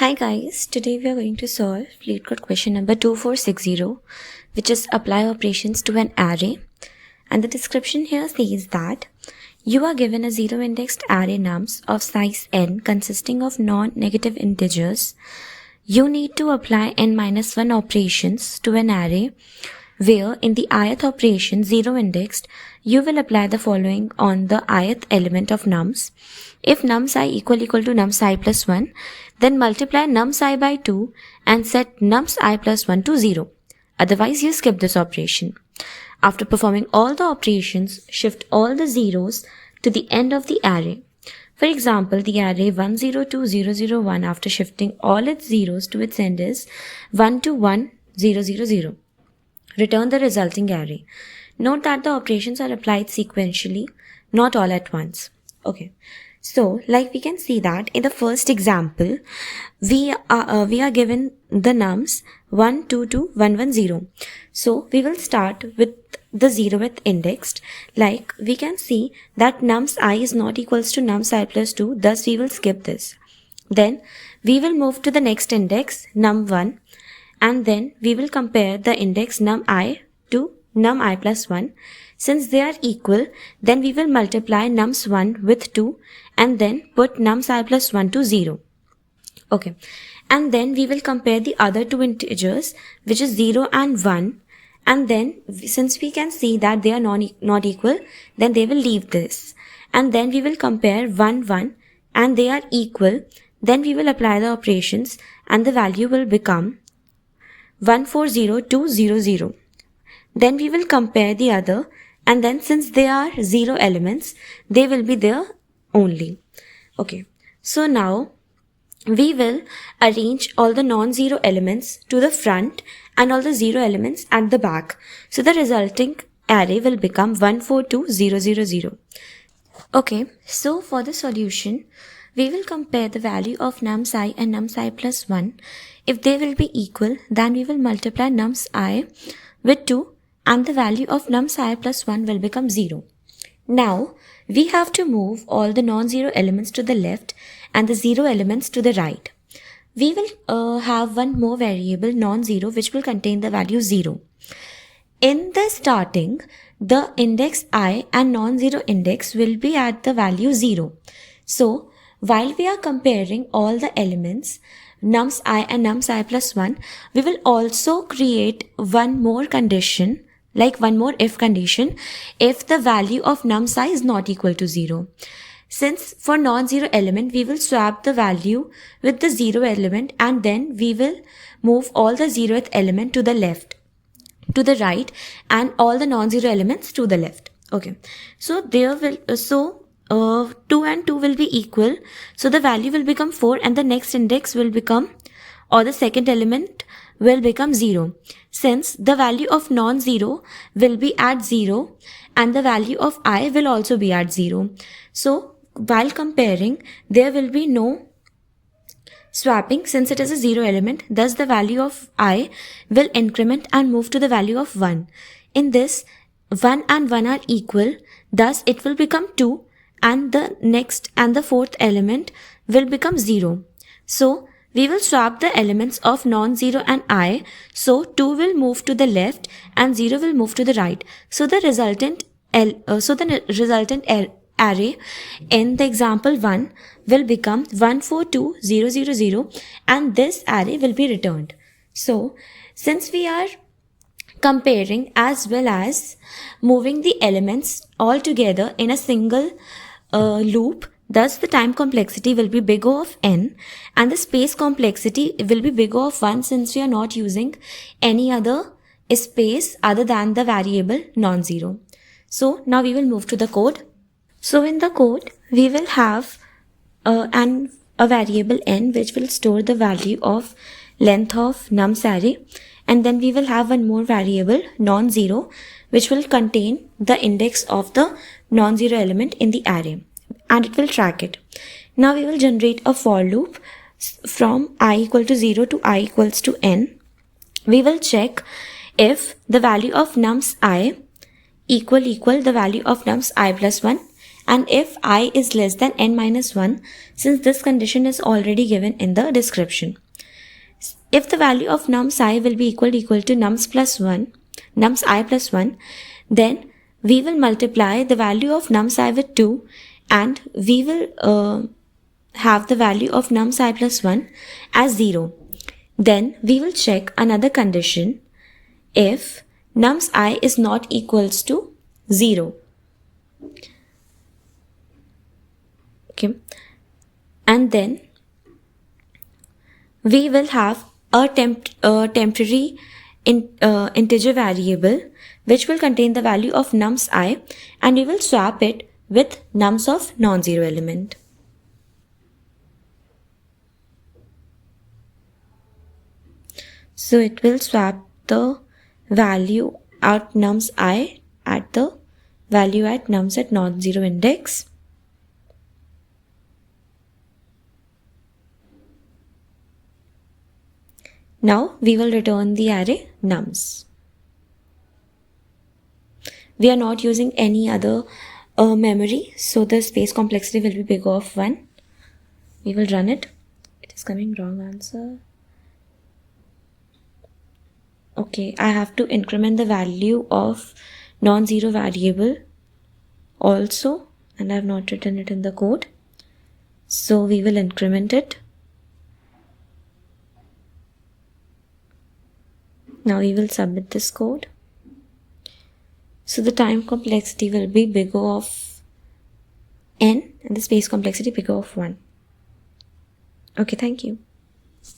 Hi guys, today we are going to solve Leetcode question number 2460, which is apply operations to an array. And the description here says that you are given a zero-indexed array nums of size n consisting of non-negative integers. You need to apply n-1 operations to an array where in the ith operation zero-indexed, you will apply the following on the ith element of nums. If nums I equal to nums I plus 1, then multiply nums I by 2 and set nums I plus 1 to 0. Otherwise, you skip this operation. After performing all the operations, shift all the zeros to the end of the array. For example, the array 102001 after shifting all its zeros to its end is 121000. Return the resulting array. Note that the operations are applied sequentially, not all at once. Okay. So, like we can see that in the first example, we are given the nums 1, 2, 2, 1, 1, 0. So, we will start with the 0th indexed. Like we can see that nums I is not equals to nums I plus 2. Thus, we will skip this. Then, we will move to the next index, num1. And then, we will compare the index num I to num I plus 1. Since they are equal, then we will multiply nums 1 with 2 and then put nums I plus 1 to 0. Okay. And then we will compare the other two integers, which is 0 and 1. And then, since we can see that they are not equal, then they will leave this. And then we will compare 1, 1 and they are equal. Then we will apply the operations and the value will become 140200. Then we will compare the other, and then since they are 0 elements, they will be there only. Okay. So now we will arrange all the non-zero elements to the front and all the 0 elements at the back. So the resulting array will become 142000. Okay. So for the solution, we will compare the value of nums I and nums I plus 1. If they will be equal, then we will multiply nums I with 2 and the value of nums I plus 1 will become 0. Now, we have to move all the non-zero elements to the left and the 0 elements to the right. We will have one more variable non-zero which will contain the value 0. In the starting, the index I and non-zero index will be at the value 0. So, while we are comparing all the elements, nums I and nums I plus 1, we will also create one more condition, like one more if condition, if the value of nums I is not equal to 0. Since for non-zero element, we will swap the value with the 0 element and then we will move all the 0th element to the left, to the right and all the non-zero elements to the left. Okay. So there will, 2 and 2 will be equal. So the value will become 4 and the next index will become, or the second element will become 0. Since the value of non-zero will be at 0 and the value of I will also be at 0. So while comparing, there will be no swapping since it is a 0 element. Thus the value of I will increment and move to the value of 1. In this, 1 and 1 are equal. Thus it will become 2. And the next and the fourth element will become 0. So, we will swap the elements of non-zero and I. So, 2 will move to the left and 0 will move to the right. So, the resultant array in the example 1 will become 142000 and this array will be returned. So, since we are comparing as well as moving the elements all together in a single loop, thus the time complexity will be big O of n and the space complexity will be big O of 1 since we are not using any other space other than the variable non-zero. So now we will move to the code. So in the code, we will have a variable n which will store the value of length of nums array, and then we will have one more variable non-zero which will contain the index of the non-zero element in the array and it will track it. Now we will generate a for loop from I equal to 0 to I equals to n. We will check if the value of nums I equal the value of nums I plus 1 and if I is less than n minus 1, since this condition is already given in the description. If the value of nums I will be equal to nums I plus 1, then we will multiply the value of nums I with 2, and we will have the value of nums I plus 1 as 0. Then we will check another condition if nums I is not equals to 0. Okay, and then we will have a temporary integer variable which will contain the value of nums I, and we will swap it with nums of non-zero element. So it will swap the value at nums I at the value at nums at non-zero index. Now we will return the array nums. We are not using any other memory, so the space complexity will be big of 1. We will run it. It is coming wrong answer. Okay, I have to increment the value of non-zero variable also, and I have not written it in the code. So we will increment it. Now we will submit this code. So the time complexity will be big of n and the space complexity big of 1. Okay, thank you.